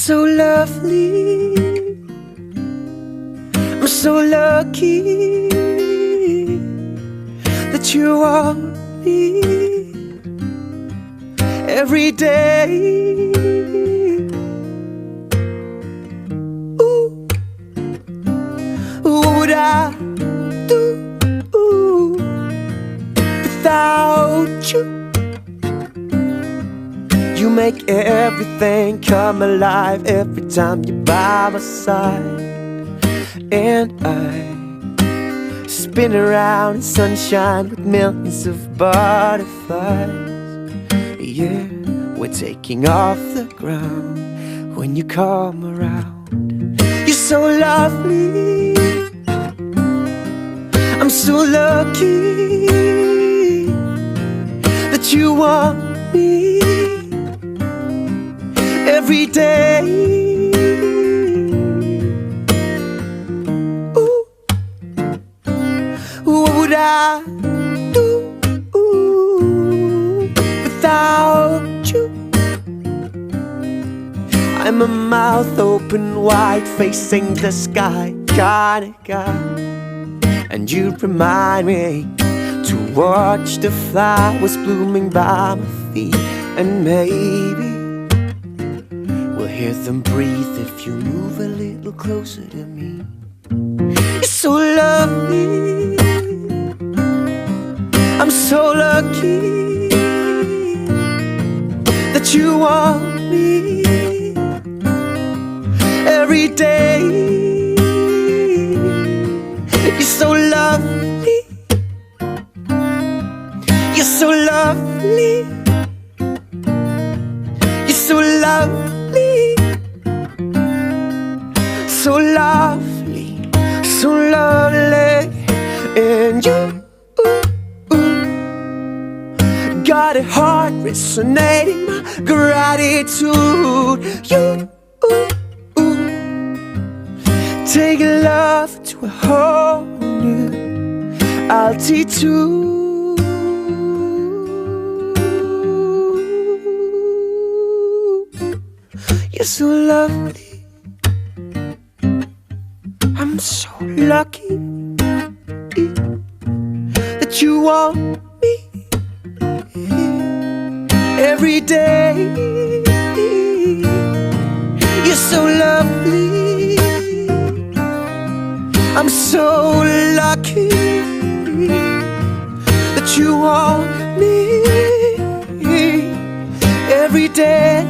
so lovely, I'm so lucky that you want me every day. Ooh, what would I do without you? You make everything come alive every time you're by my side. And I spin around in sunshine with millions of butterflies. Yeah, we're taking off the ground when you come around. You're so lovely, I'm so lucky that you want me every day. Ooh, what would I do without you? I'm a mouth open wide facing the sky kind of guy, and you remind me to watch the flowers blooming by my feet. And maybe we'll hear them breathe if you move a little closer to me. You're so lovely, I'm so lucky that you want me every day. You're so lovely, you're so lovely, you're so lovely, so lovely, so lovely. And you got a heart resonating my gratitude. You take love to a whole new altitude. You're so lovely, I'm so lucky that you want me every day. You're so lovely, I'm so lucky that you want me every day.